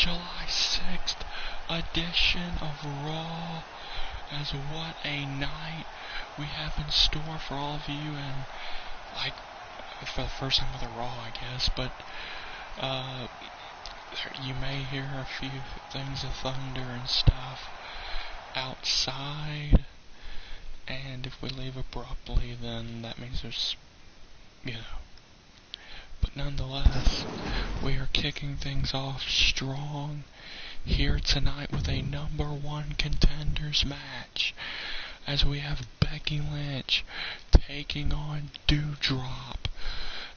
July 6th edition of Raw. As what a night we have in store for all of you, and like for the first time with a Raw, I guess, but you may hear a few things of thunder and stuff outside, and if we leave abruptly, then that means there's, but nonetheless, we are kicking things off strong here tonight with a number 1 contenders match, as we have Becky Lynch taking on Doudrop.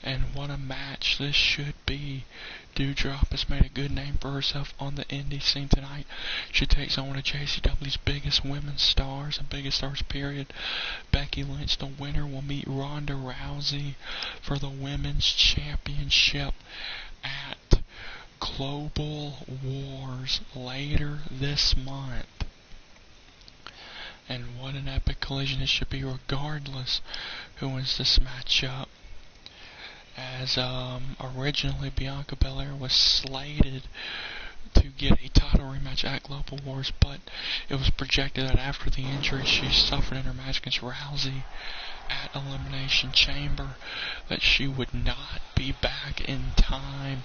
And what a match this should be. Doudrop has made a good name for herself on the indie scene tonight. She takes on one of JCW's biggest women's stars, and biggest stars period. Becky Lynch, the winner, will meet Ronda Rousey for the women's championship at Global Wars later this month. And what an epic collision it should be, regardless who wins this matchup. As originally Bianca Belair was slated to get a title rematch at Global Wars, but it was projected that after the injury she suffered in her match against Rousey at Elimination Chamber, that she would not be back in time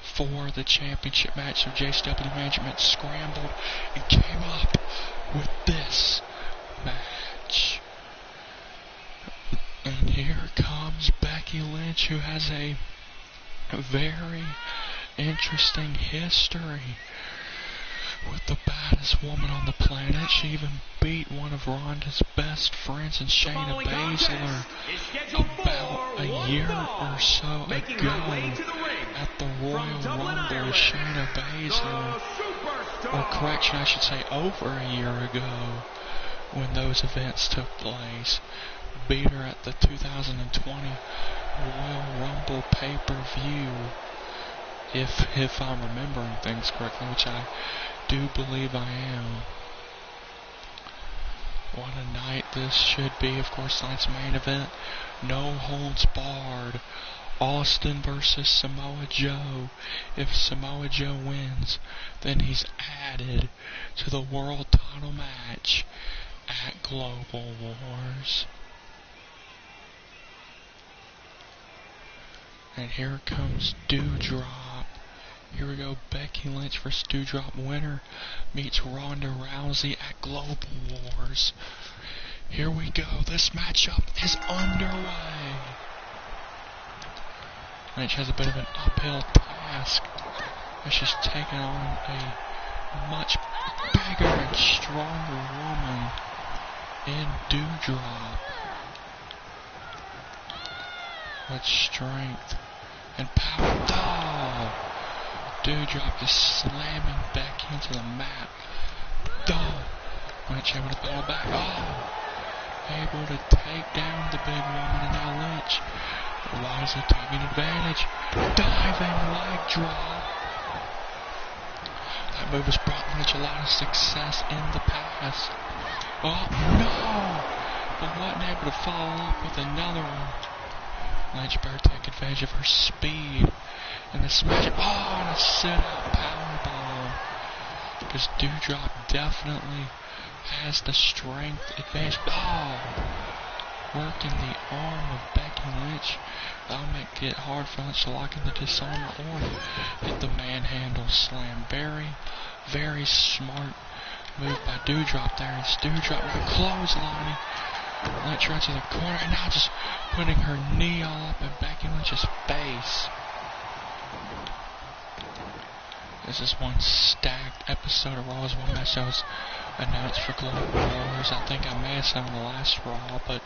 for the championship match. So JCW management scrambled and came up with this match. And here comes Becky Lynch, who has a very interesting history with the baddest woman on the planet. She even beat one of Ronda's best friends in Shayna Baszler about a year or so ago at the Royal Rumble. Shayna Baszler, or correction, I should say over a year ago when those events took place, beat her at the 2020 Royal Rumble pay-per-view, if I'm remembering things correctly, which I do believe I am. What a night this should be. Of course, tonight's main event, no holds barred, Austin versus Samoa Joe. If Samoa Joe wins, then he's added to the world title match at Global Wars. And here comes Doudrop. Here we go, Becky Lynch versus Doudrop. Winner meets Ronda Rousey at Global Wars. Here we go, this matchup is underway. Lynch has a bit of an uphill task as she's taking on a much bigger and stronger woman in Doudrop. With strength and power. Oh! Doudrop just slamming Becky into the mat. Oh! Lynch able to battle back. Oh! Able to take down the big woman, and now Lynch wisely taking advantage. Diving leg drop. That move has brought Lynch a lot of success in the past. Oh no! But wasn't able to follow up with another one. Lynch better take advantage of her speed and the smash. Oh, and a sit-out powerbomb. Because Doudrop definitely has the strength advantage. Oh, working the arm of Becky Lynch. That'll make it hard for Lynch to lock in the dishonor or hit the manhandle slam. Very, very smart move by Doudrop there. It's Doudrop with a clothesline. Lynch right to the corner, and now just putting her knee all up in Becky Lynch's face. This is one stacked episode of Raw. As one match that was announced for Global Wars. I think I may have said on the last Raw, but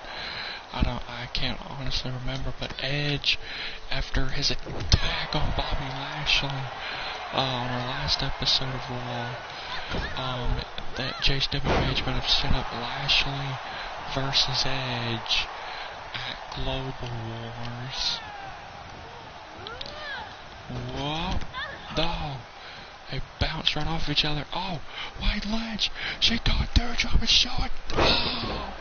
I can't honestly remember. But Edge, after his attack on Bobby Lashley on our last episode of Raw, that JCW management have set up Lashley versus Edge at Global Wars. Whoa. Oh. They bounced right off each other. Oh, White Lynch. She got Doudrop and showed. Oh.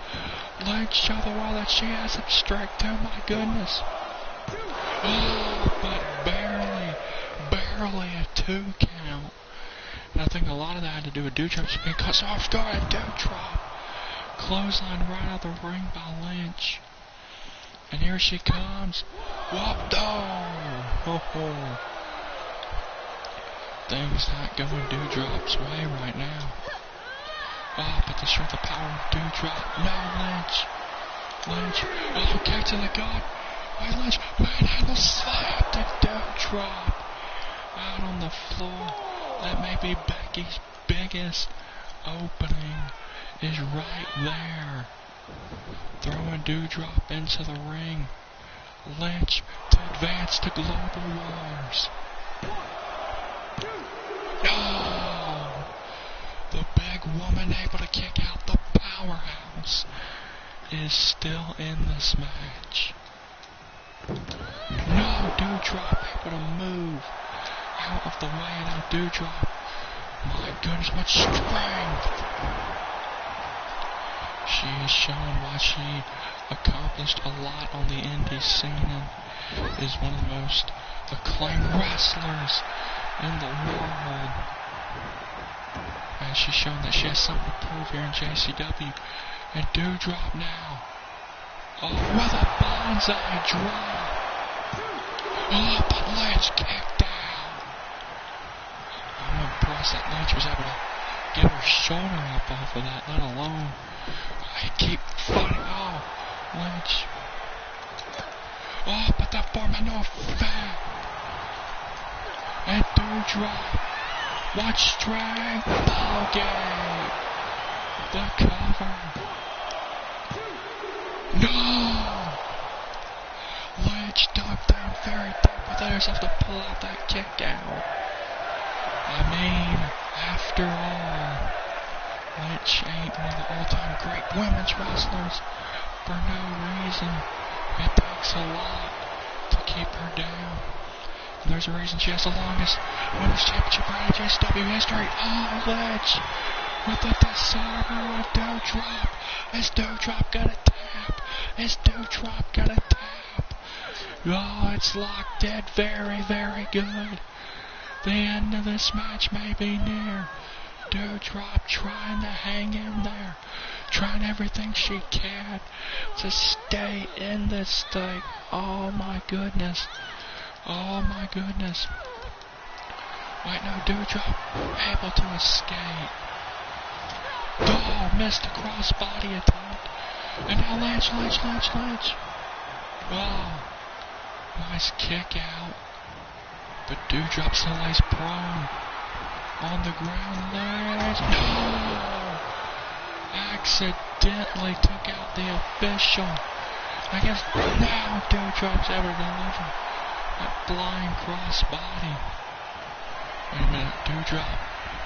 Lynch show the world that she has some strength too. My goodness. Oh, but barely a 2 count And I think a lot of that had to do with Doudrop's being caught off guard. Doudrop. Clothesline right out the ring by Lynch. And here she comes. Whoop, ho, ho. Things not going Doudrop's way right now. Oh, but the strength of power of Doudrop. No, Lynch. Oh, kick to the gut. Wait, Lynch. Manhandle slap to Doudrop. Out on the floor. That may be Becky's biggest opening. Is right there. Throwing Doudrop into the ring. Lynch to advance to Global Wars. No! The big woman able to kick out the powerhouse is still in this match. No, Doudrop able to move out of the way. Now Doudrop, my goodness, much strength. She is showing why she accomplished a lot on the indie scene and is one of the most acclaimed wrestlers in the world. And she's shown that she has something to prove here in JCW. And Doudrop now. Oh, with a bonsai drop. Oh, but Lynch kicked out. I'm impressed that Lynch was able to get her shoulder up off of that, let alone I keep fighting. Oh, Lynch. Oh, but that foreman no effect. And Doudrop. What strength. Ballgate. The cover. No. Lynch dug down very deep with herself to pull out that kick out. I mean, after all, Lynch ain't one of the all-time great women's wrestlers for no reason. It takes a lot to keep her down. And there's a reason she has the longest women's championship reign in JCW history. Oh, Lynch with the disarmer of Doudrop. Is Doudrop gonna tap? Is Doudrop gonna tap? Oh, it's locked dead. Very, very good. The end of this match may be near. Doudrop trying to hang in there. Trying everything she can to stay in this thing. Oh my goodness. Oh my goodness. Wait, no, Doudrop able to escape. Oh, missed the crossbody attempt. And now Lynch. Oh, nice kick out. But Doudrop still lays prone on the ground. Lynch. No! Accidentally took out the official. I guess now Doudrop's able to deliver that blind crossbody. Wait a minute, Doudrop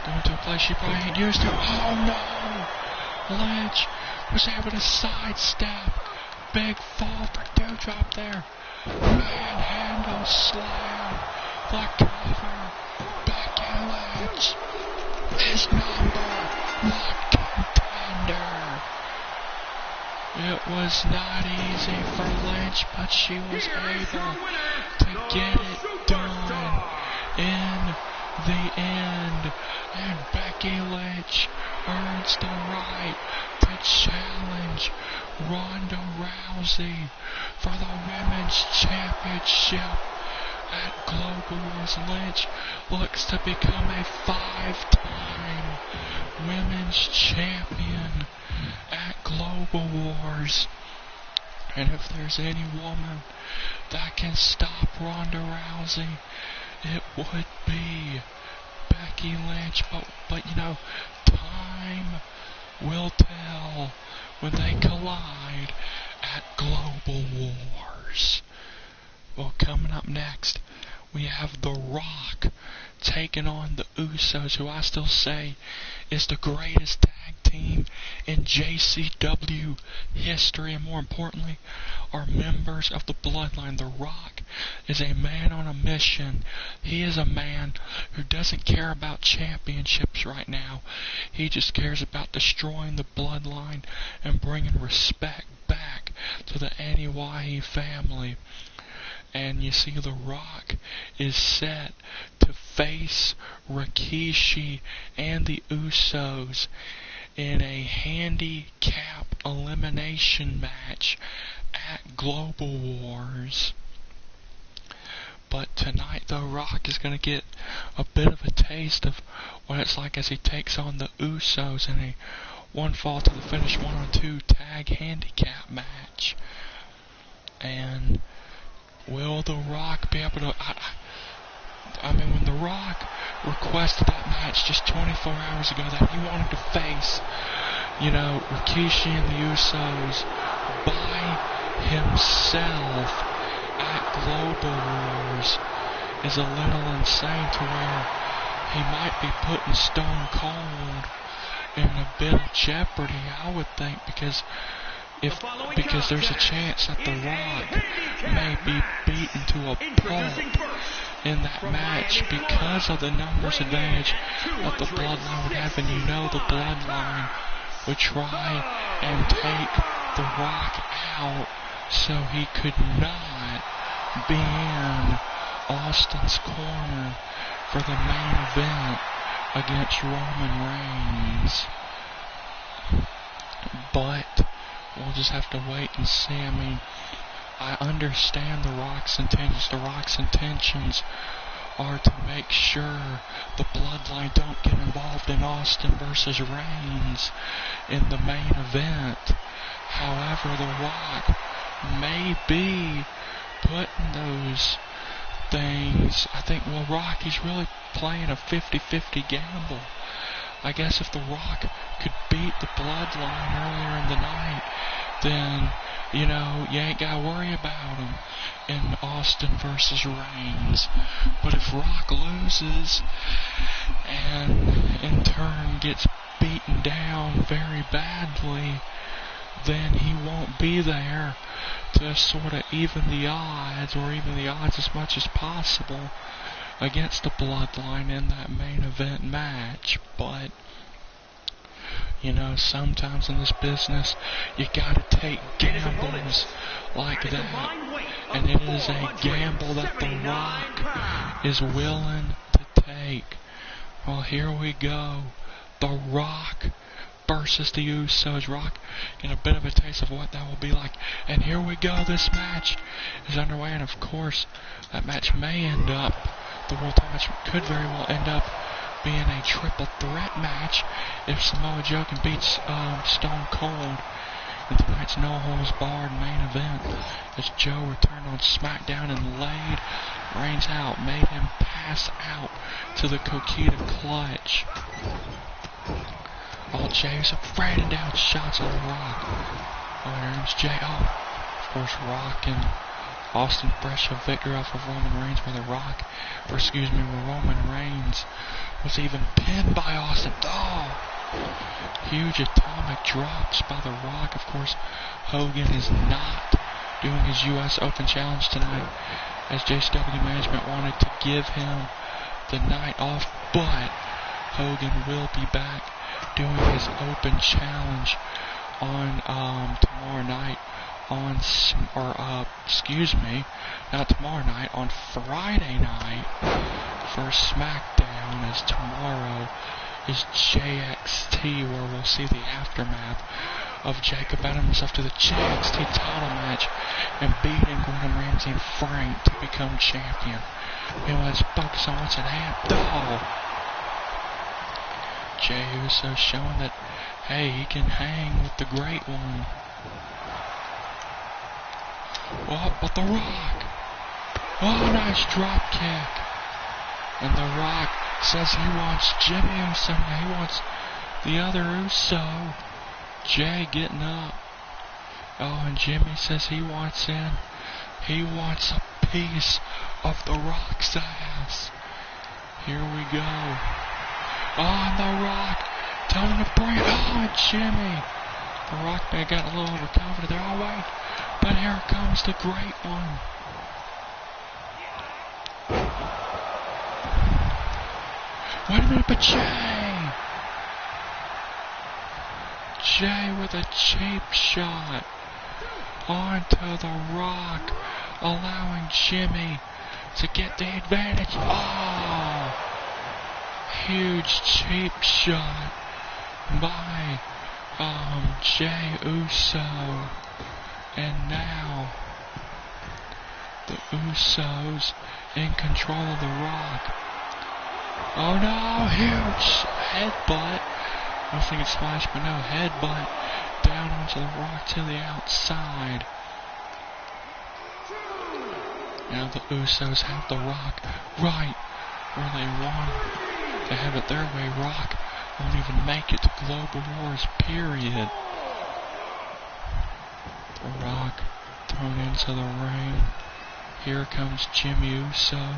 going to a place she probably ain't used to. Oh no! Lynch was able to sidestep. Big fall for Doudrop there. Manhandle slam. The cover. Becky Lynch is #1 contender. It was not easy for Lynch, but she was able to get it done in the end. And Becky Lynch earns the right to challenge Ronda Rousey for the Women's Championship at Global Wars. Lynch looks to become a 5-time Women's Champion at Global Wars. And if there's any woman that can stop Ronda Rousey, it would be Becky Lynch. But you know, time will tell when they collide at Global Wars. Well, coming up next, we have The Rock taking on the Usos, who I still say is the greatest tag team in JCW history, and more importantly, are members of the Bloodline. The Rock is a man on a mission. He is a man who doesn't care about championships right now. He just cares about destroying the Bloodline and bringing respect back to the Annie family. And you see The Rock is set to face Rikishi and the Usos in a handicap elimination match at Global Wars. But tonight, The Rock is going to get a bit of a taste of what it's like as he takes on the Usos in a one fall to the finish 1-on-2 tag handicap match. And will The Rock be able to... I mean, when The Rock requested that match just 24 hours ago that he wanted to face, Rikishi and the Usos by himself at Global Wars is a little insane, to where he might be putting Stone Cold in a bit of jeopardy, I would think, because there's a chance that The Rock may be beaten to a pulp in that match because of the numbers advantage that the Bloodline would have, and the Bloodline would try and take The Rock out so he could not be in Austin's corner for the main event against Roman Reigns. But we'll just have to wait and see. I mean, I understand The Rock's intentions. The Rock's intentions are to make sure the Bloodline don't get involved in Austin versus Reigns in the main event. However, The Rock may be putting those things. I think, Rocky's really playing a 50-50 gamble. I guess if The Rock could beat the Bloodline earlier in the night, then, you ain't gotta worry about him in Austin versus Reigns. But if Rock loses and in turn gets beaten down very badly, then he won't be there to sort of even the odds, or even the odds as much as possible against the Bloodline in that main event match. But sometimes in this business you gotta take gambles like that, and it is a gamble that The Rock is willing to take. Well, here we go. The Rock versus the Usos. Rock get a bit of a taste of what that will be like. And here we go. This match is underway, and of course, that match may end up, the World Title match could very well end up being a triple threat match if Samoa Joe can beat Stone Cold in tonight's No Holds Barred main event, as Joe returned on SmackDown and laid Reigns out, made him pass out to the Coquina Clutch. Jay Uso raining down shots on The Rock. There's Jay. Of course, Rock and Austin fresh a victory off of Roman Reigns, where Roman Reigns was even pinned by Austin. Huge atomic drops by The Rock. Of course, Hogan is not doing his U.S. Open Challenge tonight, as Jcw management wanted to give him the night off, but Hogan will be back doing his Open Challenge on tomorrow night on Friday night for SmackDown, as tomorrow is JXT, where we'll see the aftermath of Jacob adding himself to the JXT title match and beating Gordon Ramsay and Frank to become champion. Let's focus on what's at hand. Jey Uso showing that, hey, he can hang with the Great One. But The Rock. Nice drop kick. And The Rock says he wants Jimmy Uso. He wants the other Uso. Jay getting up. And Jimmy says he wants in. He wants a piece of The Rock's ass. Here we go. And The Rock telling him to bring it. Jimmy. The Rock may have gotten a little overconfident there. Wait. But here comes the Great One. Wait a minute, but Jay with a cheap shot onto The Rock. allowing Jimmy to get the advantage. Oh! Huge cheap shot by Jey Uso. And now the Usos in control of The Rock. Oh no, huge headbutt. I was thinking splash, but no, headbutt down onto The Rock to the outside. Now the Usos have The Rock right where they want him. They have it their way. Rock won't even make it to Global Wars, period. The Rock thrown into the ring. Here comes Jimmy Uso.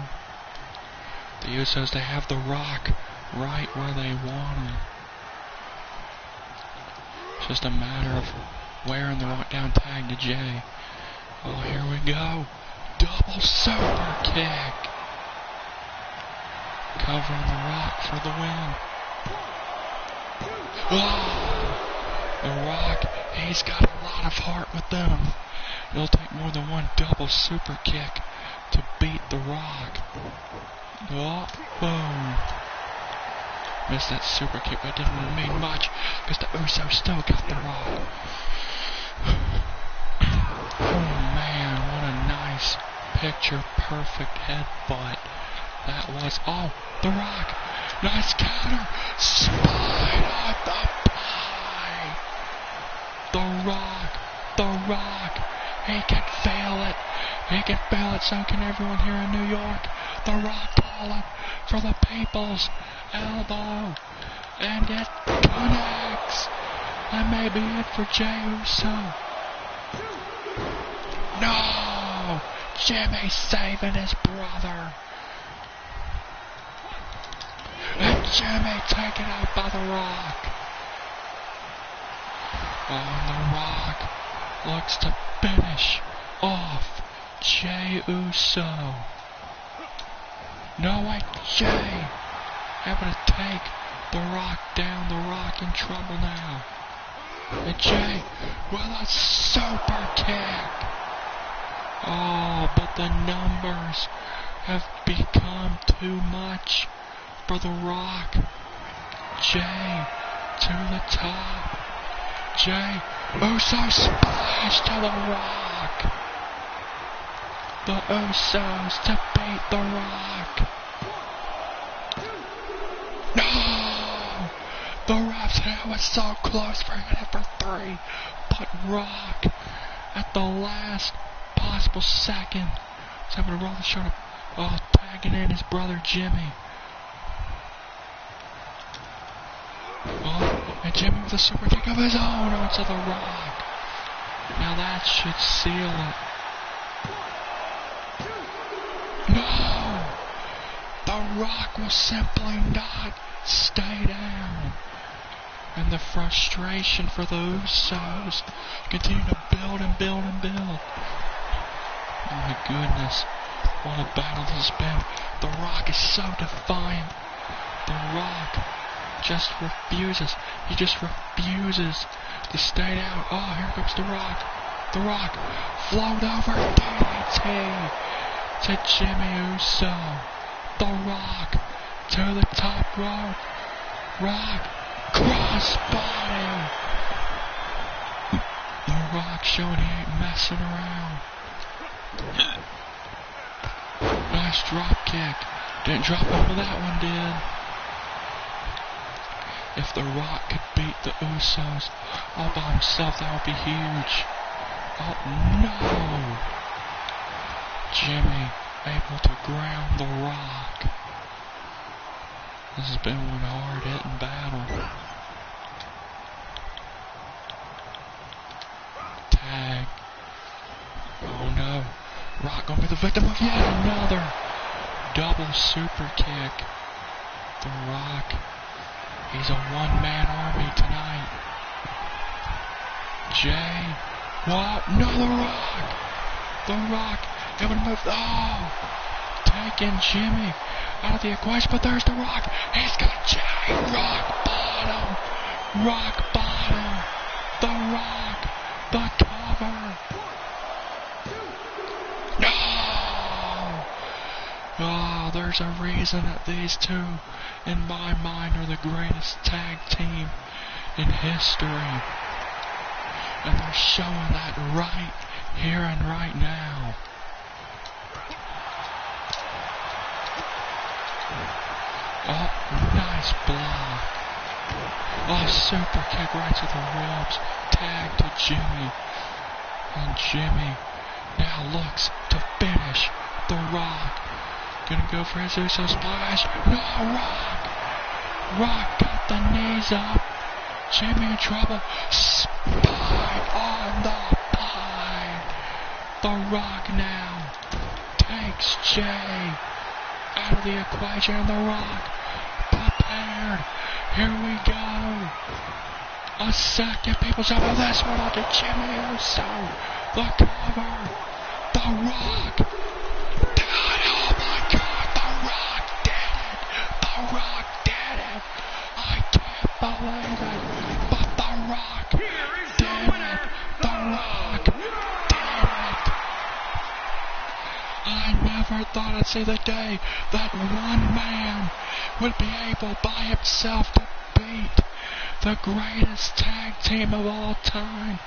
The Usos, they have The Rock right where they want him. It's just a matter of wearing The Rock down, tag to Jey. Oh, here we go. Double super kick. Covering The Rock for the win. Oh, The Rock, he's got a lot of heart within him. It'll take more than one double super kick to beat The Rock. Oh, boom. Missed that super kick, but it didn't really mean much because the Usos still got The Rock. Oh man, what a nice picture perfect headbutt that was. Oh, The Rock. Nice counter. Spine on the pie. The Rock. He can feel it. He can feel it. So can everyone here in New York. The Rock calling for the people's elbow. And it connects. That may be it for Jey Uso. No! Jimmy saving his brother. And Jimmy taken out by The Rock. Oh, and The Rock looks to finish off Jey Uso. No, wait, Jey having to take The Rock down. The Rock in trouble now. And Jey with a super kick. Oh, but the numbers have become too much for The Rock. Jey to the top. Jey Uso splash to The Rock. The Usos to beat The Rock. No! The ref's hand was so close for hitting for 3, but Rock at the last possible second was having to roll the shoulder. Oh, tagging in his brother Jimmy. Oh, and Jimmy with a super kick of his own onto The Rock. Now that should seal it. No! The Rock will simply not stay down. And the frustration for the Usos continue to build and build and build. Oh my goodness, what a battle this has been. The Rock is so defiant. The Rock just refuses. He just refuses to stay down. Oh, here comes The Rock. The Rock float over DDT to Jimmy Uso. The Rock to the top rope. Rock crossbody. The Rock showing he ain't messing around. Nice drop kick. Didn't drop over that one, did. If The Rock could beat the Usos all by himself, that would be huge. Oh no! Jimmy able to ground The Rock. This has been one hard-hitting battle. Tag. Oh no. Rock gonna be the victim of yet another double super kick. The Rock, he's a one-man army tonight. Jey, what? No, The Rock, able to move. Oh, taking Jimmy out of the equation, but there's The Rock. He's got Jey. Rock bottom. The Rock, the cover. No! Now there's a reason that these two, in my mind, are the greatest tag team in history. And they're showing that right here and right now. Oh, nice block. Oh, super kick right to the ribs. Tag to Jimmy. And Jimmy now looks to finish The Rock. Gonna go for his Uso splash. No, Rock! Rock got the knees up. Jimmy in trouble. Spike on the pine. The Rock now takes Jay out of the equation. And The Rock prepared. Here we go. A second. People jump on this one onto Jimmy Uso. The cover. The Rock. Oh my God. The Rock did it. The Rock did it. I can't believe it. But The Rock did it. The Rock did it. I never thought I'd see the day that one man would be able by himself to beat the greatest tag team of all time,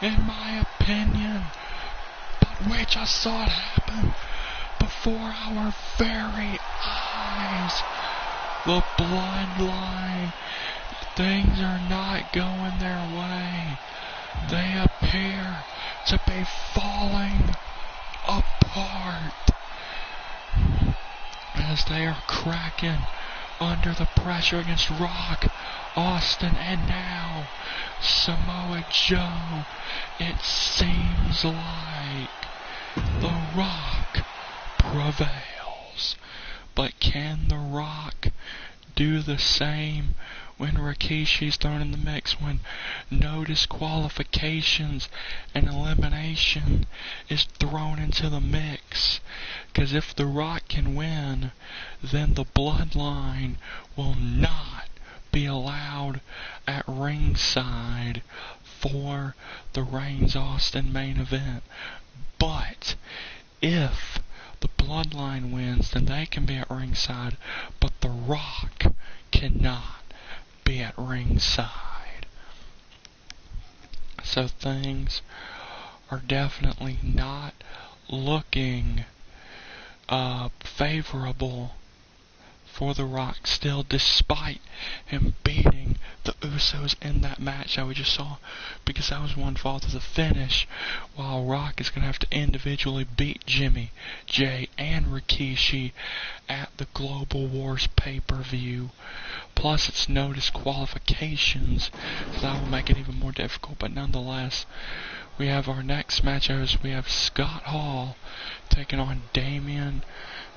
in my opinion. But we just saw it happen before our very eyes. The bloodline, things are not going their way. They appear to be falling apart as they are cracking under the pressure against Rock, Austin, and now Samoa Joe. It seems like The Rock prevails. But can The Rock do the same when Rikishi's thrown in the mix, when no disqualifications and elimination is thrown into the mix? Because if The Rock can win, then the bloodline will not be allowed at ringside for the Reigns-Austin main event. But if the bloodline wins, then they can be at ringside, but The Rock cannot be at ringside. So things are definitely not looking favorable for The Rock still, despite him beating the Usos in that match that we just saw, because that was one fall to the finish, while Rock is going to have to individually beat Jimmy, Jay, and Rikishi at the Global Wars pay-per-view. Plus, it's no disqualifications, so that will make it even more difficult, but nonetheless, we have our next match. We have Scott Hall taking on Damian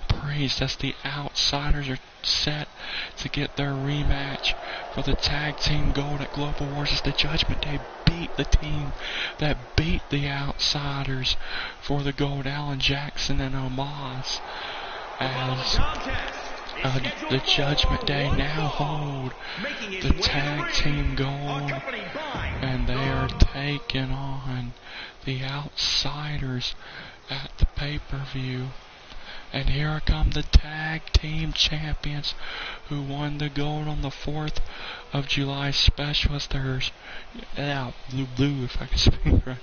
Priest. That's the Outsiders are set to get their rematch for the tag team gold at Global Wars as the Judgment Day beat the team that beat the Outsiders for the gold, Alan Jackson and Omos, as the Judgment Day now hold the tag team gold, and they are taking on the Outsiders at the pay-per-view. And here come the tag team champions who won the gold on the 4th of July special. As blue, if I can speak right.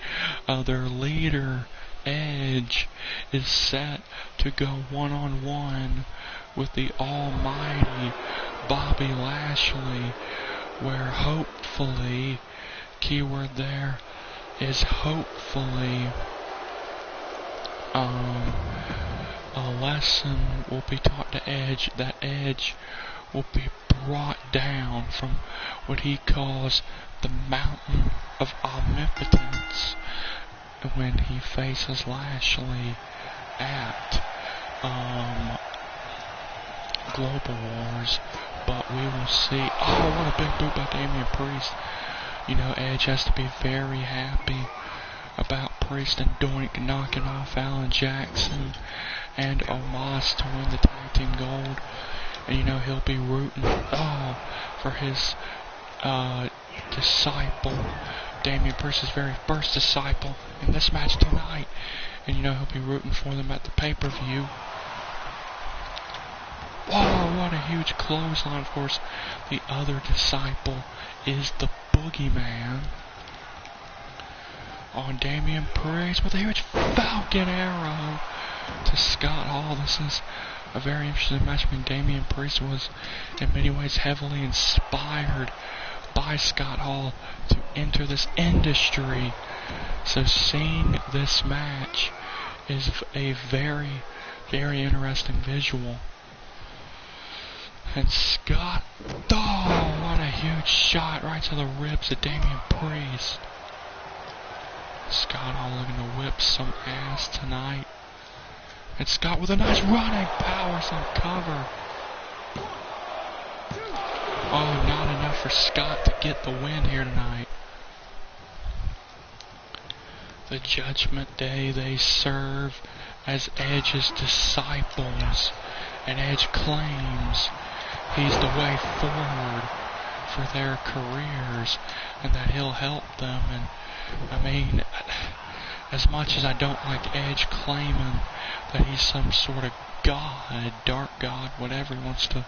Their leader, Edge, is set to go one-on-one with the almighty Bobby Lashley, where hopefully, keyword there is hopefully, a lesson will be taught to Edge, that Edge will be brought down from what he calls the mountain of omnipotence when he faces Lashley at Global Wars. But we will see. Oh, what a big boot by Damian Priest. You know, Edge has to be very happy about Priest and Doink knocking off Alan Jackson and Omos to win the tag team gold. And you know, he'll be rooting for his disciple, Damian Priest's very first disciple, in this match tonight. And you know, he'll be rooting for them at the pay-per-view. Oh, what a huge clothesline. Of course, the other disciple is the Boogeyman. On Damian Priest with a huge Falcon Arrow to Scott Hall. This is a very interesting match. I mean, Damian Priest was in many ways heavily inspired by Scott Hall to enter this industry. So seeing this match is a very, very interesting visual. And Scott, oh, what a huge shot right to the ribs of Damian Priest. Scott Hall looking to whip some ass tonight. And Scott with a nice running power, some cover. Oh, not enough for Scott to get the win here tonight. The Judgment Day, they serve as Edge's disciples. And Edge claims he's the way forward for their careers and that he'll help them. And I mean, as much as I don't like Edge claiming that he's some sort of god, dark god, whatever he wants to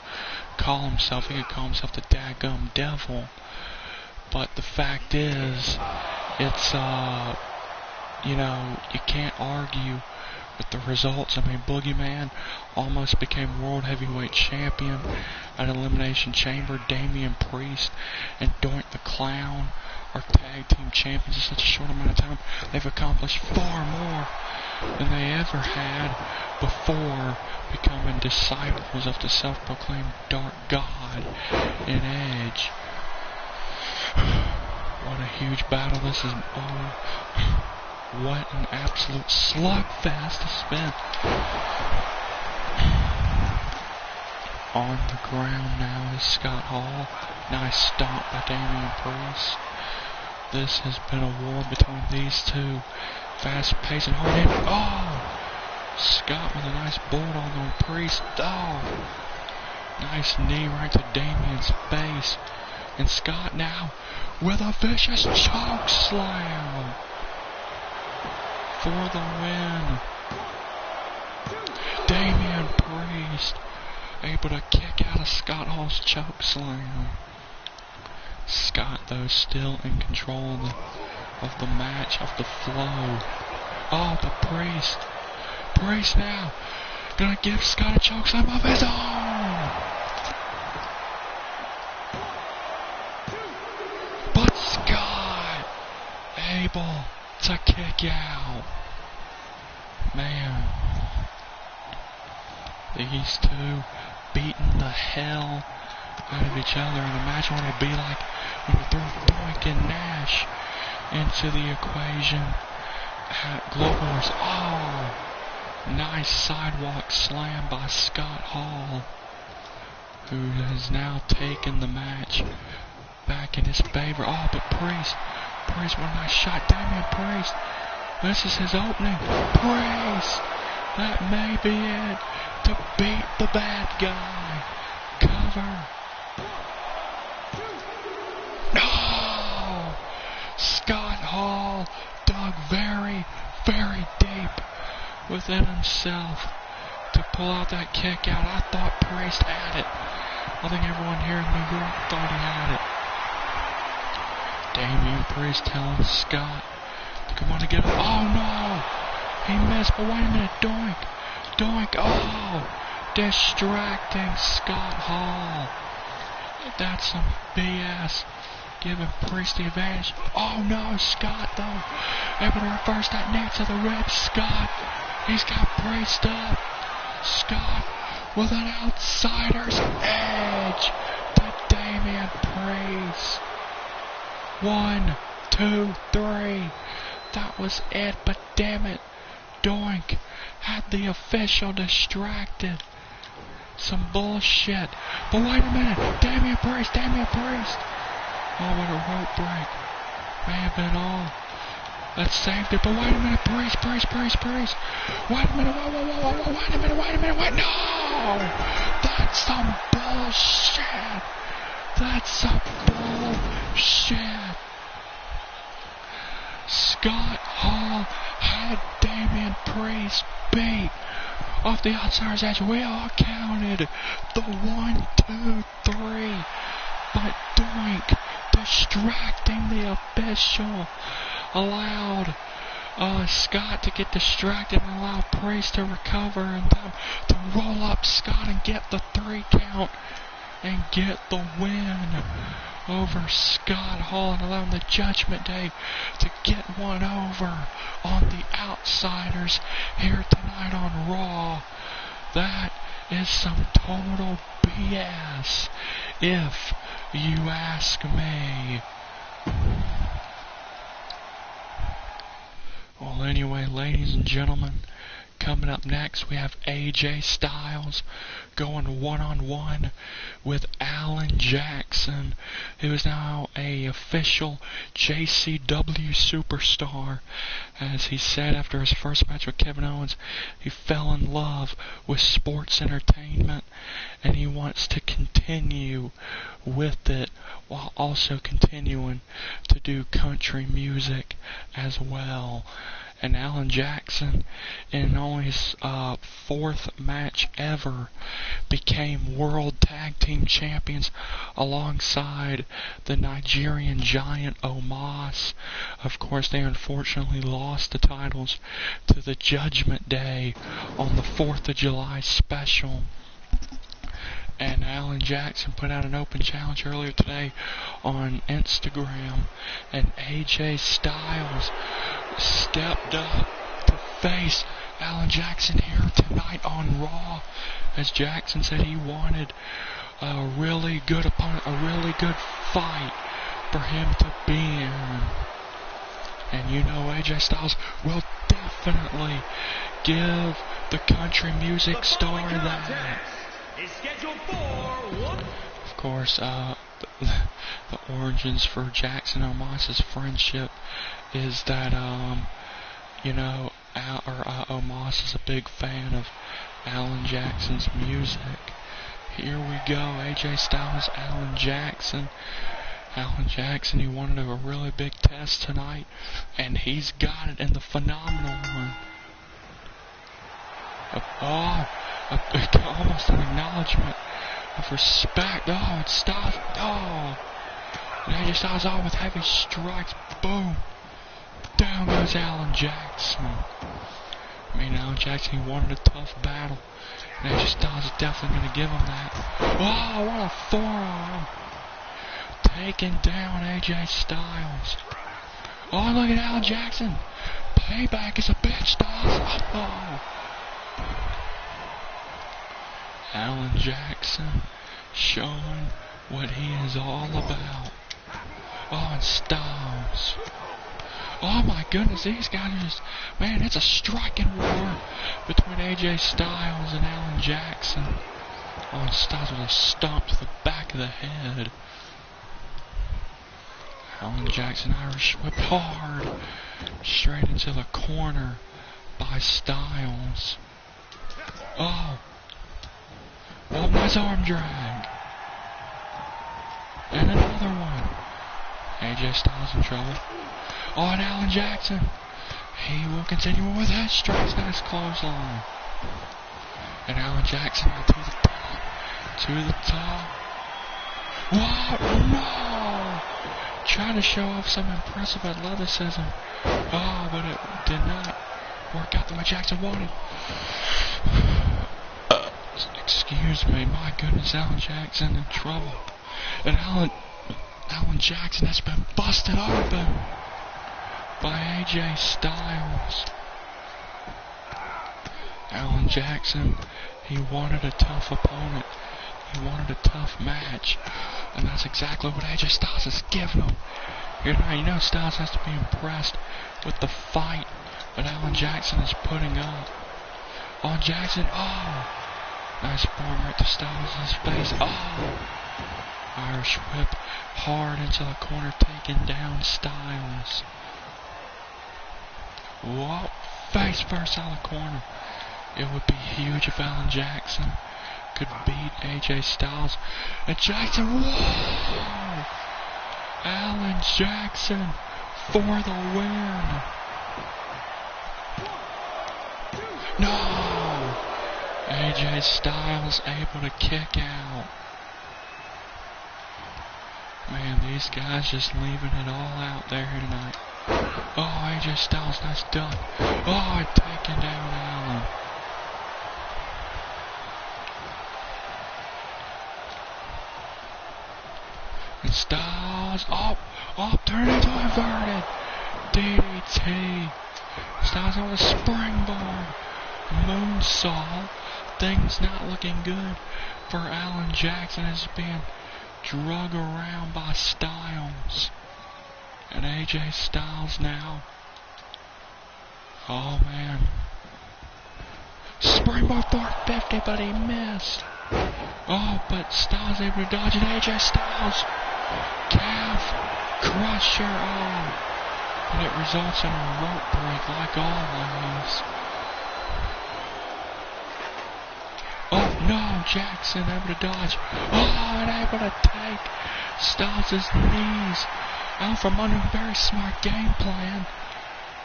call himself, he could call himself the daggum devil. But the fact is, it's, you know, you can't argue with the results. I mean, Boogeyman almost became World Heavyweight Champion at Elimination Chamber. Damian Priest and Doink the Clown are tag team champions in such a short amount of time. They've accomplished far more than they ever had before becoming disciples of the self-proclaimed Dark God in Edge. What a huge battle this is. Oh, what an absolute slugfest it's been. On the ground now is Scott Hall. Nice stomp by Damian Priest. This has been a war between these two. Fast-paced and hard-hitting. Oh! Scott with a nice bulldog on Priest. Oh! Nice knee right to Damian's face. And Scott now with a vicious choke slam for the win. Damian Priest able to kick out of Scott Hall's choke slam. Scott, though, still in control of the match, of the flow. Oh, the Priest. Priest now gonna give Scott a chokeslam of his own. But Scott able to kick out. Man, these two beating the hell out of each other, and imagine what it'll be like when you throw Doink and Nash into the equation at Global Wars. Oh, nice sidewalk slam by Scott Hall, who has now taken the match back in his favor. Oh, but Priest, what a nice shot. Damian Priest, this is his opening. Priest, that may be it to beat the bad guy. Cover. No! Scott Hall dug very, very deep within himself to pull out that kick out. I thought Priest had it. I think everyone here in New York thought he had it. Damian Priest telling Scott to come on to get him. Oh no! He missed, but wait a minute, Doink! Oh! Distracting Scott Hall. That's some BS. Giving Priest the advantage. Oh no, Scott though. Able to reverse that knee to the ribs. Scott. He's got Priest up. Scott with an outsider's edge to Damian Priest. 1, 2, 3. That was it, but damn it. Doink had the official distracted. Some bullshit. But wait a minute. Damian Priest. Oh, what a rope break. May have been all that saved it. But wait a minute. Priest. Wait a minute. Whoa. Wait a minute. No! That's some bullshit. Scott Hall had Damian and Priest beat off the outsider's edge. We all counted the 1, 2, 3. But Doink, distracting the official, allowed Scott to get distracted and allow Priest to recover and time to roll up Scott and get the 3 count and get the win over Scott Hall and allowing the Judgment Day to get one over on the outsiders here tonight on Raw. That is some total BS, if you ask me. Well, anyway, ladies and gentlemen, coming up next, we have AJ Styles going one-on-one with Alan Jackson, who is now a official JCW superstar. As he said after his first match with Kevin Owens, he fell in love with sports entertainment, and he wants to continue with it while also continuing to do country music as well. And Alan Jackson, in only his 4th match ever, became World Tag Team Champions alongside the Nigerian Giant Omos. Of course, they unfortunately lost the titles to the Judgment Day on the 4th of July special. And Alan Jackson put out an open challenge earlier today on Instagram, and AJ Styles stepped up to face Alan Jackson here tonight on Raw, as Jackson said he wanted a really good opponent, a really good fight for him to be in. And you know AJ Styles will definitely give the country music star that. Of course, the origins for Jackson and Omos's friendship is that, Omos is a big fan of Alan Jackson's music. Here we go, AJ Styles, Alan Jackson. Alan Jackson, he wanted a really big test tonight, and he's got it in the phenomenal one. Almost an acknowledgement of respect. Oh, it's Styles. Oh, and AJ Styles with heavy strikes. Boom. Down goes Alan Jackson. I mean, Alan Jackson, he wanted a tough battle, and AJ Styles is definitely going to give him that. Oh, what a forearm. Taking down AJ Styles. Oh, look at Alan Jackson. Payback is a bitch, Styles. Oh. Alan Jackson showing what he is all about. Oh, and Styles. Oh my goodness, these guys are just, man, it's a striking war between AJ Styles and Alan Jackson. Oh, and Styles with a stomp to the back of the head. Alan Jackson Irish whip hard straight into the corner by Styles. Oh, nice arm drag. And another one. AJ Styles in trouble. Oh, and Alan Jackson, he will continue with head strikes. Nice clothesline. And Alan Jackson to the top. To the top. What? No! Trying to show off some impressive athleticism. Oh, but it did not work out the way Jackson wanted. Excuse me, my goodness, Alan Jackson in trouble. And Alan Jackson has been busted open by AJ Styles. Alan Jackson, he wanted a tough opponent. He wanted a tough match. And that's exactly what AJ Styles has given him. You know Styles has to be impressed with the fight that Alan Jackson is putting up. Oh, Jackson, nice form right to Styles' face. Irish whip hard into the corner, taking down Styles. Whoa, face first out of the corner. It would be huge if Alan Jackson could beat AJ Styles. And Jackson, whoa! Alan Jackson for the win. No! AJ Styles able to kick out. Man, these guys just leaving it all out there tonight. Oh, AJ Styles, nice done. Oh, taking down Allen. And Styles, turn into inverted. DDT. Styles on a springboard. Moonsault. Things not looking good for Alan Jackson as being drug around by Styles. And AJ Styles now. Oh man. Springboard 450, but he missed. Oh, but Styles able to dodge it. AJ Styles. Calf crusher. Oh. And it results in a rope break like always. Oh no, Jackson able to dodge. Oh, and able to take Styles' knees out from under. Very smart game plan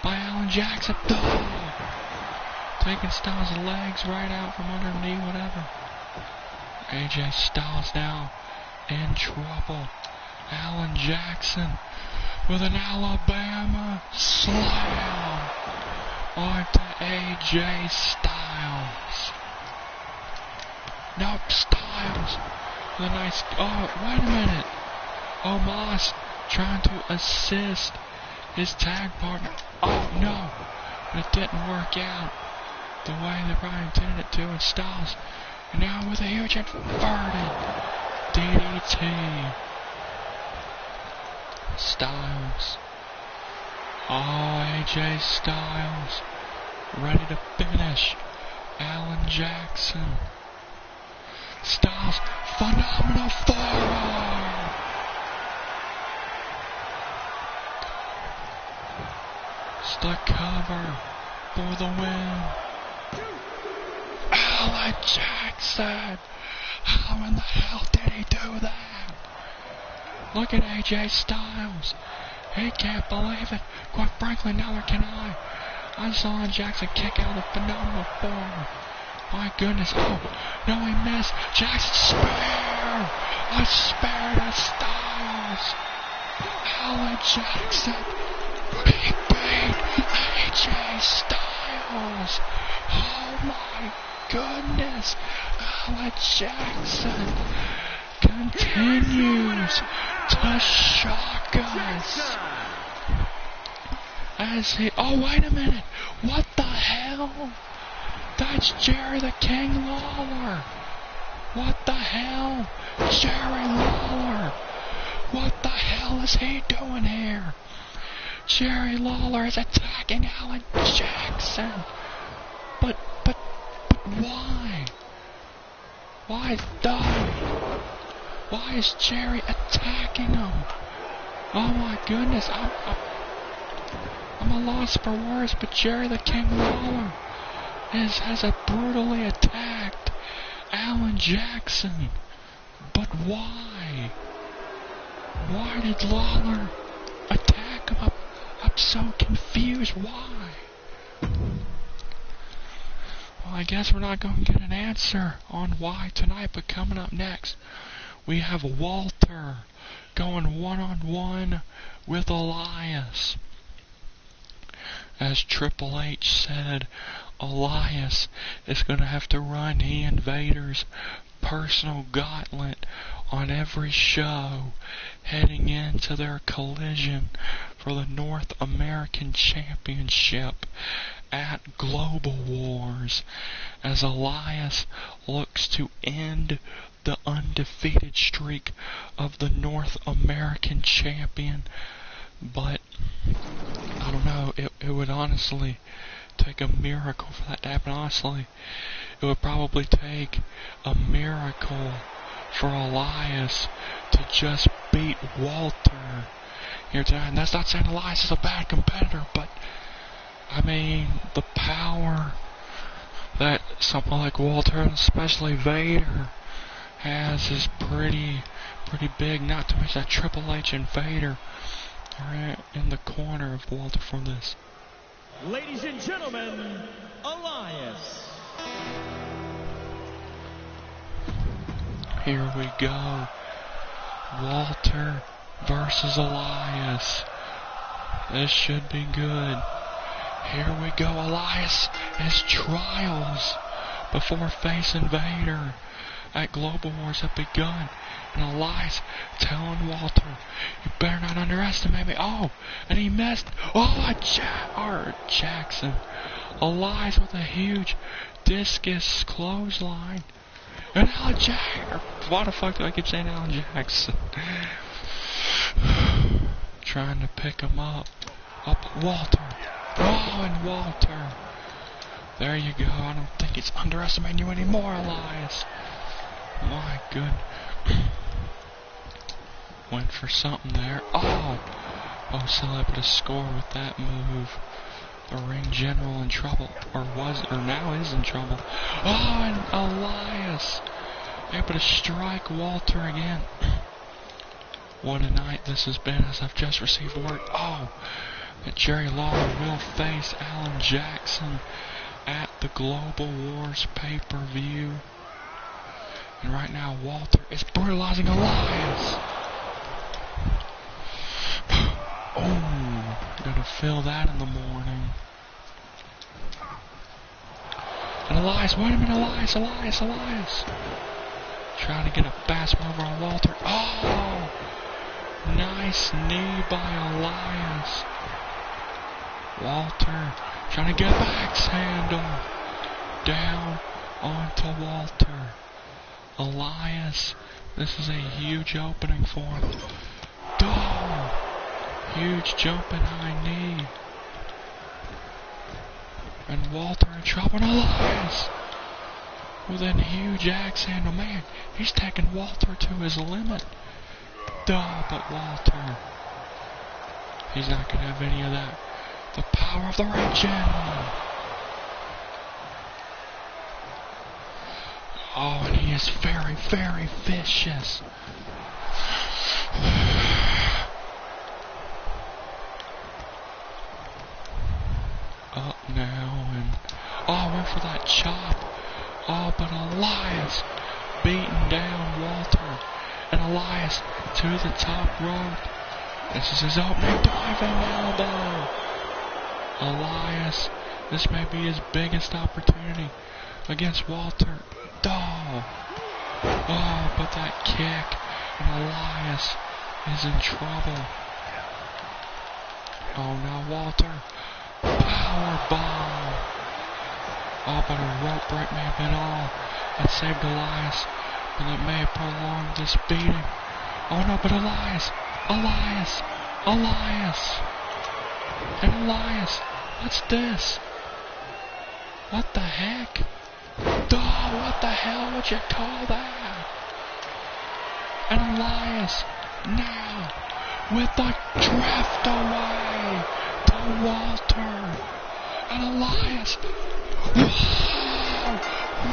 by Alan Jackson. Oh, taking Styles' legs right out from underneath, whatever. AJ Styles now in trouble. Alan Jackson with an Alabama slam onto AJ Styles. Nope, Styles with a nice... Oh, wait a minute. Omos trying to assist his tag partner. Oh, no. But it didn't work out the way they probably intended it to. And Styles, and now with a huge inverted DDT. Styles. Oh, AJ Styles. Ready to finish Alan Jackson. Styles, phenomenal forearm. It's the cover for the win. Alan Jackson. How in the hell did he do that? Look at AJ Styles. He can't believe it. Quite frankly, neither can I. I saw Alan Jackson kick out a phenomenal forearm. My goodness. Oh, no, he missed. Jackson spear. A spear to Styles. Alan Jackson. He beat AJ Styles. Oh my goodness. Alan Jackson continues to shock us. As he... Oh, wait a minute. What the hell? That's Jerry the King Lawler. What the hell? Jerry Lawler. What the hell is he doing here? Jerry Lawler is attacking Alan Jackson. But why? Why is Jerry attacking him? Oh my goodness, I'm a loss for words, but Jerry the King Lawler has brutally attacked Alan Jackson. But why? Why did Lawler attack him? I'm so confused. Why? Well, I guess we're not going to get an answer on why tonight, but coming up next, we have Walter going one-on-one with Elias. As Triple H said, Elias is going to have to run he and Vader's personal gauntlet on every show heading into their collision for the North American Championship at Global Wars, as Elias looks to end the undefeated streak of the North American champion. But I don't know, it would honestly take a miracle for that to happen. Honestly, it would probably take a miracle for Elias to just beat Walter here tonight. And that's not saying Elias is a bad competitor, but I mean, the power that someone like Walter, and especially Vader, has is pretty big. Not to mention that Triple H and Vader are in the corner of Walter for this. Ladies and gentlemen, Elias. Here we go. Walter versus Elias. This should be good. Here we go. Elias has trials before facing Vader at Global Wars have begun. And Elias telling Walter, you better not underestimate me. Oh, and he missed. Oh, Jackson. Elias with a huge discus clothesline. And Alan Jackson. Why the fuck do I keep saying Alan Jackson? Trying to pick him up. Walter. Oh, and Walter. There you go. I don't think he's underestimating you anymore, Elias. My goodness. Went for something there. Oh, still able to score with that move. The ring general in trouble, or now is in trouble. Oh, and Elias able to strike Walter again. What a night this has been, as I've just received word. Oh, that Jerry Lawler will face Alan Jackson at the Global Wars pay-per-view. And right now, Walter is brutalizing Elias. Oh, gonna feel that in the morning. And Elias, wait a minute, Elias. Trying to get a fast mover on Walter. Oh, nice knee by Elias. Walter trying to get a axe handle down onto Walter. Elias, this is a huge opening for him. Oh, huge jumping high knee. And Walter in trouble. And Elias with a huge axe handle. Man, he's taking Walter to his limit. But Walter, he's not going to have any of that. The power of the ring general. Oh, and he is very, very vicious. Up now, and went for that chop. Oh, but Elias beating down Walter. And Elias to the top rope. This is his opening diving elbow. Elias, this may be his biggest opportunity against Walter. Oh, but that kick, and Elias is in trouble. Oh, now Walter, powerbomb. Oh, but a rope break may have been all that saved Elias, and it may have prolonged this beating. Oh no, but Elias, and Elias, what's this? What the heck? Oh, what the hell would you call that? And Elias now with the drift away to Walter. And Elias, wow,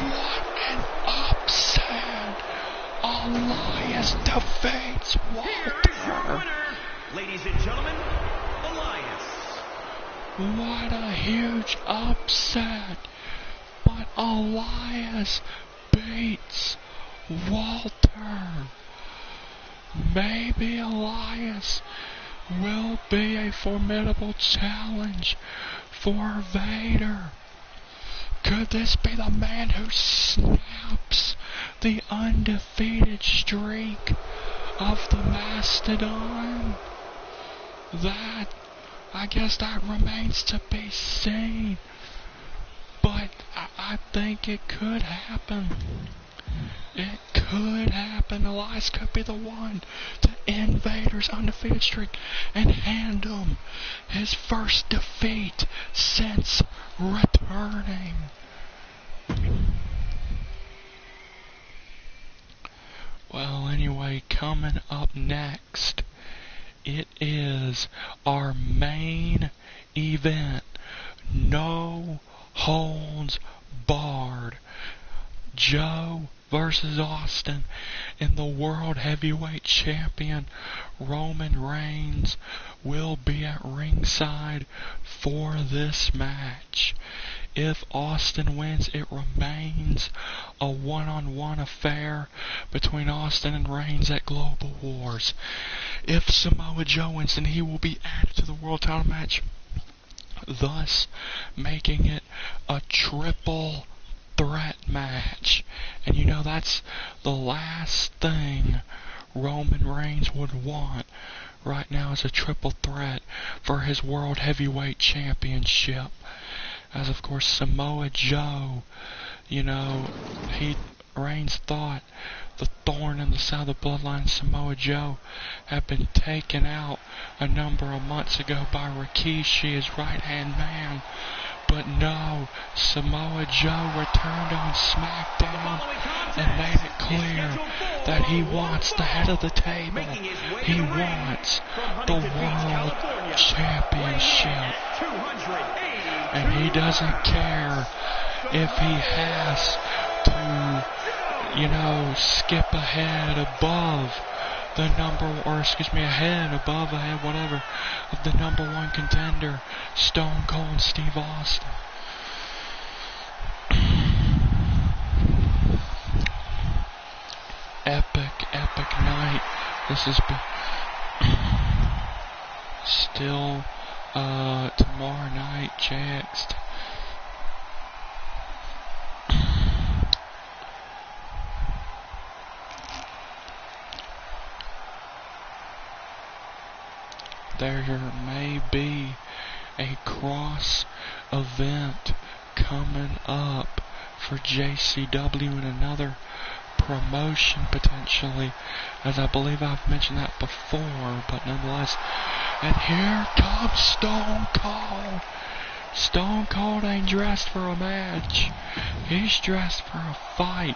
what an upset! Elias defeats Walter. Here is your winner, ladies and gentlemen, Elias. What a huge upset! But Elias beats Walter. Maybe Elias will be a formidable challenge for Vader. Could this be the man who snaps the undefeated streak of the Mastodon? I guess that remains to be seen. But I think it could happen. It could happen. Elias could be the one to end Vader's undefeated streak and hand him his first defeat since returning. Well, anyway, coming up next, it is our main event. No holds barred. Joe versus Austin, and the World Heavyweight Champion Roman Reigns will be at ringside for this match. If Austin wins, it remains a one-on-one affair between Austin and Reigns at Global Wars. If Samoa Joe wins, then he will be added to the World Title match, thus making it a triple threat match. And you know, that's the last thing Roman Reigns would want right now, is a triple threat for his World Heavyweight Championship. As of course Samoa Joe, you know, Reigns thought the thorn in the side of the bloodline, Samoa Joe, had been taken out a number of months ago by Rikishi, his right-hand man. But no, Samoa Joe returned on SmackDown and made it clear that he wants the head of the table. He wants the World Championship. And he doesn't care if he has to, you know, skip ahead above the whatever, of the number one contender, Stone Cold and Steve Austin. Epic night. This has been still tomorrow night, JX. There may be a cross event coming up for JCW and another promotion potentially, as I believe I've mentioned that before, but nonetheless. And here comes Stone Cold. Stone Cold ain't dressed for a match. He's dressed for a fight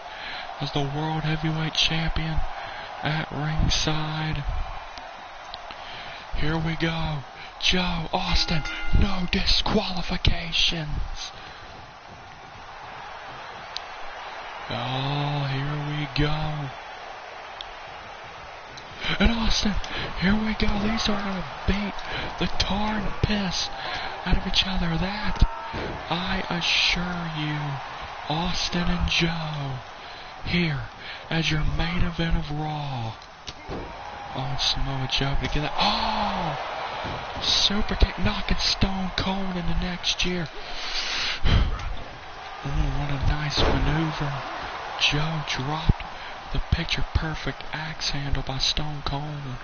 as the World Heavyweight Champion at ringside. Here we go. Joe, Austin, no disqualifications. Oh, here we go. And Austin, here we go. These are going to beat the tar and piss out of each other. That, I assure you, Austin and Joe, here as your main event of Raw. Oh, Samoa Joe to get that. Oh! Super kick knocking Stone Cold into next year. What a nice maneuver. Joe dropped the picture-perfect axe handle by Stone Cold.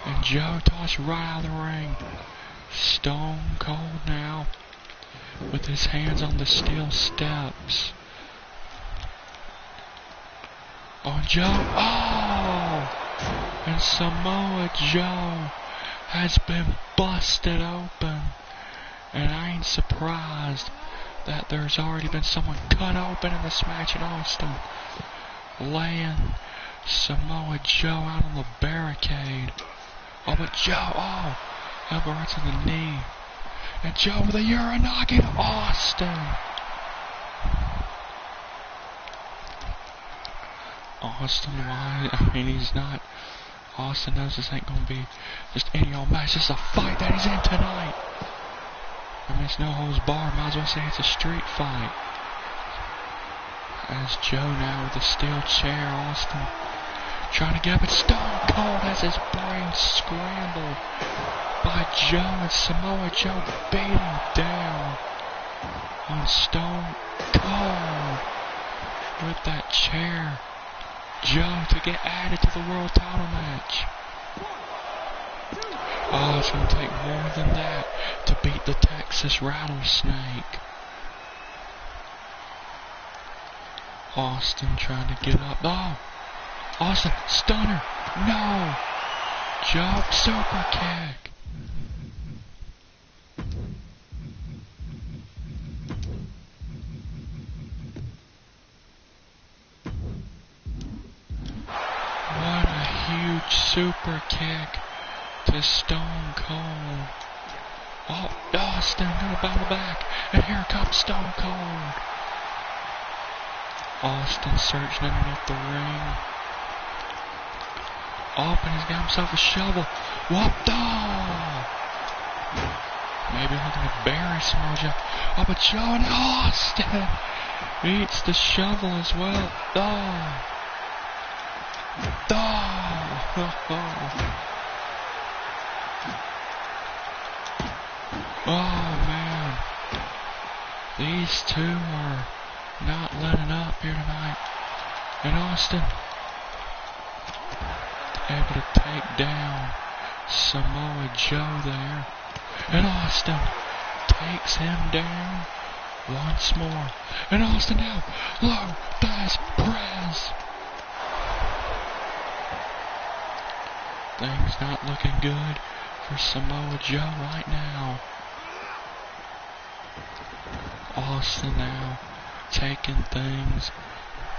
And Joe tossed right out of the ring. Stone Cold now with his hands on the steel steps. Oh, Joe. Oh! And Samoa Joe has been busted open. And I ain't surprised that there's already been someone cut open in this match in Austin, laying Samoa Joe out on the barricade. Oh, but Joe, elbow right to the knee. And Joe with a Uranagi to Austin. Austin, why? I mean, he's not. Austin knows this ain't gonna be just any old match. This is a fight that he's in tonight. I mean, it's no holds barred. Might as well say it's a street fight. As Joe now with a steel chair, Austin trying to get up. And Stone Cold has his brain scrambled by Joe, and Samoa Joe beating down on Stone Cold with that chair. Joe to get added to the world title match. Oh, it's going to take more than that to beat the Texas Rattlesnake. Austin trying to get up. Oh! Austin, stunner! No! Joe, super kick. What a huge super kick to Stone Cold. Oh, Austin gonna battle back, and here comes Stone Cold. Austin searching underneath the ring. Up, and he's got himself a shovel. What the? Maybe looking to bury Samoa Joe. Oh, but John Austin eats the shovel as well. Oh. Oh man, these two are not letting up here tonight. And Austin able to take down Samoa Joe there. And Austin takes him down once more. And Austin now, Lopez Perez. Things not looking good for Samoa Joe right now. Austin now taking things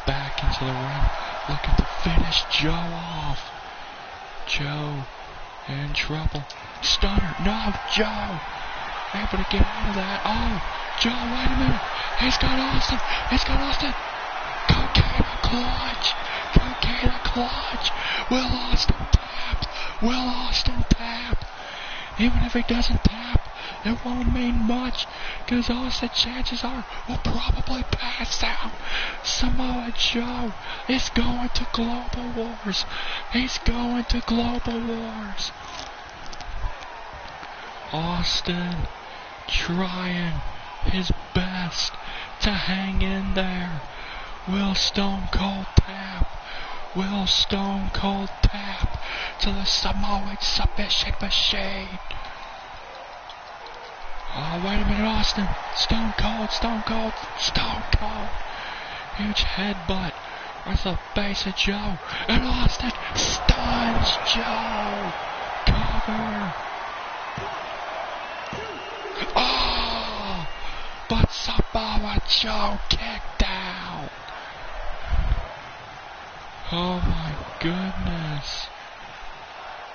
back into the ring, looking to finish Joe off. Joe in trouble. Stunner. No, Joe able to get out of that. Oh, Joe, wait a minute. He's got Austin. Coquina clutch. Will Austin tap? Even if he doesn't tap, it won't mean much, because Austin, chances are, will probably pass out. Samoa Joe is going to Global Wars. He's going to Global Wars. Austin trying his best to hang in there. Will Stone Cold tap? Will Stone Cold tap to the Samoan submission machine? Oh, wait a minute, Austin. Stone Cold. Huge headbutt with the base of Joe. And Austin stuns Joe. Cover. Oh, but Samoa Joe kicked out. Oh my goodness.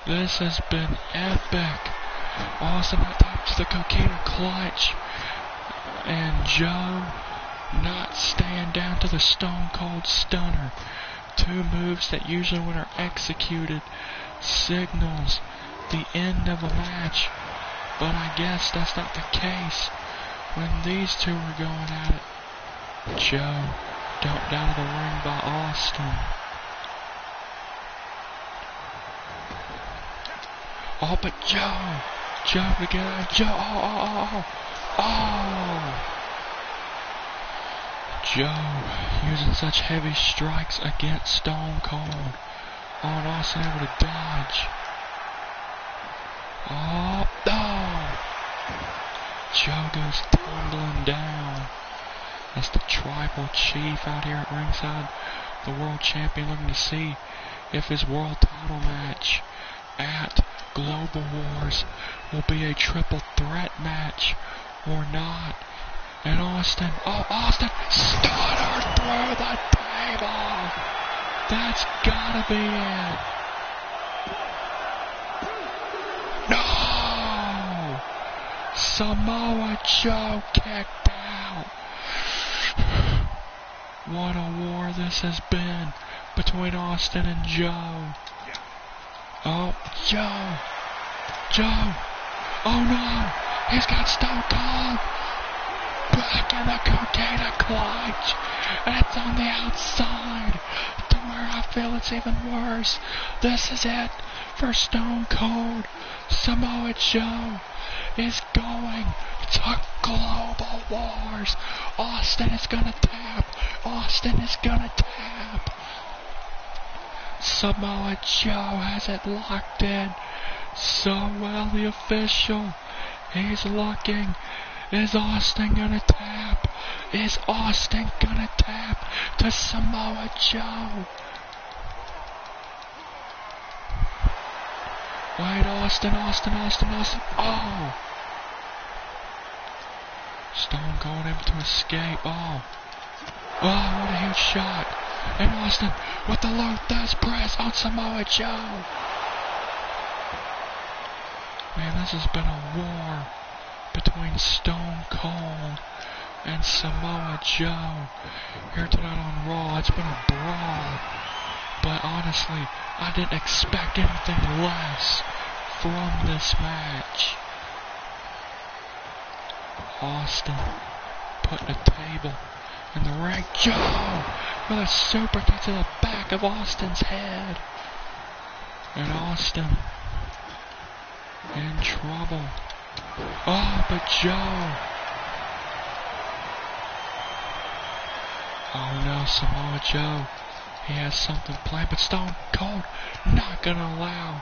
This has been epic. Austin attacks the Coquina clutch. And Joe not staying down to the Stone Cold Stunner. Two moves that usually when are executed signals the end of a match. But I guess that's not the case when these two were going at it. Joe dumped out of the ring by Austin. Oh, but Joe to get out. Joe using such heavy strikes against Stone Cold. Oh, and Austin able to dodge. Oh. Joe goes tumbling down. That's the Tribal Chief out here at ringside. The World Champion looking to see if his World Title match at Global Wars will be a triple threat match or not. And Austin stunner through the table. That's gotta be it. No! Samoa Joe kicked out. What a war this has been between Austin and Joe. Oh, Joe. Oh no, he's got Stone Cold back in the Coquina clutch, and it's on the outside to where I feel it's even worse. This is it for Stone Cold. Samoa Joe is going to Global Wars. Austin is gonna tap. Samoa Joe has it locked in so well. The official, he's looking. Is Austin gonna tap? To Samoa Joe? Wait, Austin. Oh! Stone Cold able to escape. Oh, what a huge shot. And Austin with the Lopez press on Samoa Joe. Man, this has been a war between Stone Cold and Samoa Joe here tonight on Raw. It's been a brawl, but honestly, I didn't expect anything less from this match. Austin putting a table in the ring. Joe with a super kick to the back of Austin's head. And Austin in trouble. Oh, but Joe. Oh no, Samoa Joe. He has something planned, but Stone Cold not gonna allow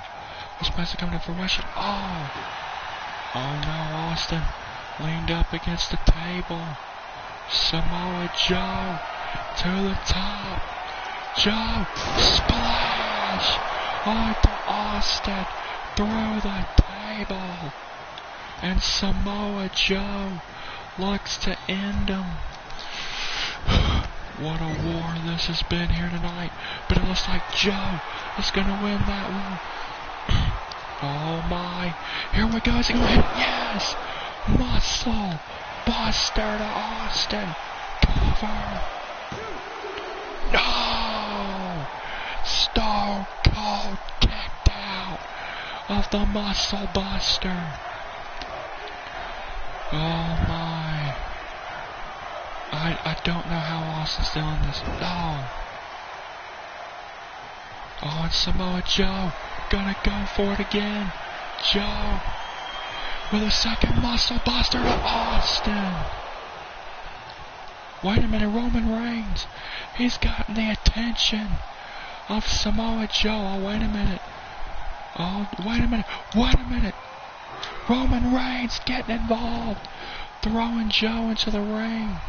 this match to come to fruition. Oh no, Austin leaned up against the table. Samoa Joe to the top. Joe splash onto Austin through the table. And Samoa Joe looks to end him. What a war this has been here tonight. But it looks like Joe is going to win that war. Oh my. Here we go. Is he going to hit? Yes. Muscle Buster to Austin. Cover. No. Stone Cold kicked out of the Muscle Buster. Oh my. I don't know how Austin's doing this. No. Oh, and Samoa Joe gonna go for it again. Joe with a second Muscle Buster to Austin. Wait a minute, Roman Reigns. He's gotten the attention of Samoa Joe. Oh, wait a minute. Oh, wait a minute. Wait a minute. Roman Reigns getting involved. Throwing Joe into the ring.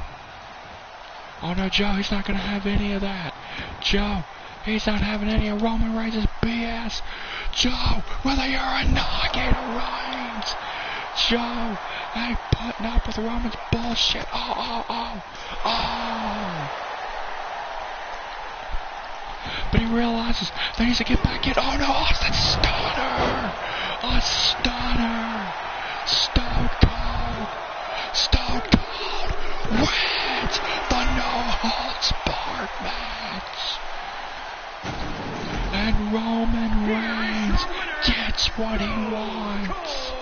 Oh no, Joe, he's not going to have any of that. Joe, he's not having any of Roman Reigns' BS. Joe, with a Uranage Reigns. Joe ain't putting up with Roman's bullshit. Oh. But he realizes that he needs to get back in. Oh no, Austin Stunner. A stunner. Stone Cold wins the no-holds-barred match. And Roman Reigns gets what he wants.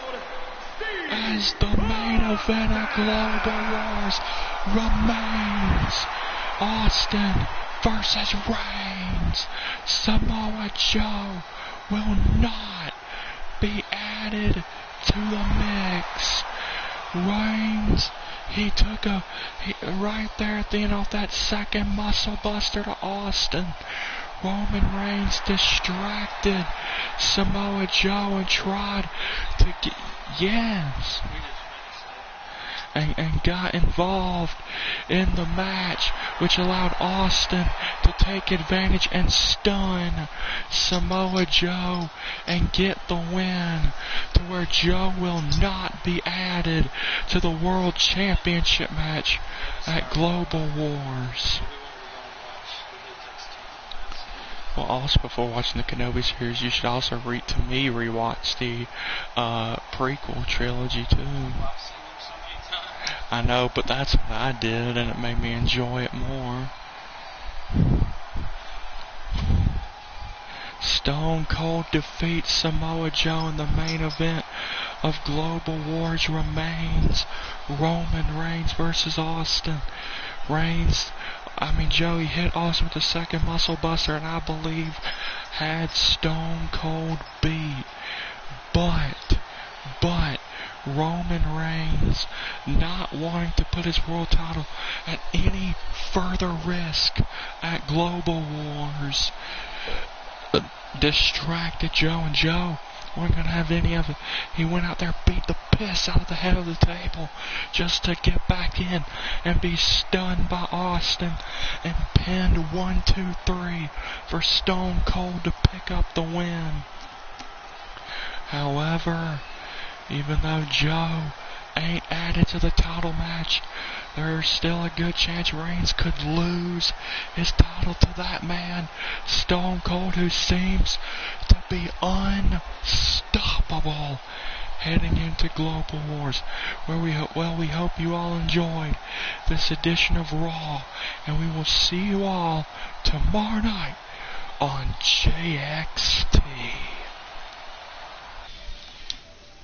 As the main event of Global Wars remains Austin versus Reigns. Samoa Joe will not be added to the mix. Reigns, he took right there at the end off that second Muscle Buster to Austin. Roman Reigns distracted Samoa Joe and tried to get, yes, and got involved in the match, which allowed Austin to take advantage and stun Samoa Joe and get the win, to where Joe will not be added to the World Championship match at Global Wars. Well, also before watching the Kenobi series, you should also rewatch the prequel trilogy too. I know, but that's what I did, and it made me enjoy it more. Stone Cold defeats Samoa Joe in the main event of Global Wars remains Roman Reigns versus Austin. Joe, he hit Austin with the second Muscle Buster, and I believe had Stone Cold beat. But Roman Reigns, not wanting to put his world title at any further risk at Global Wars, distracted Joe, and Joe wasn't going to have any of it. He went out there, beat the piss out of the head of the table just to get back in and be stunned by Austin and pinned 1, 2, 3 for Stone Cold to pick up the win. However, even though Joe ain't added to the title match, there's still a good chance Reigns could lose his title to that man, Stone Cold, who seems to be unstoppable heading into Global Wars, where we hope you all enjoyed this edition of Raw, and we will see you all tomorrow night on JXT.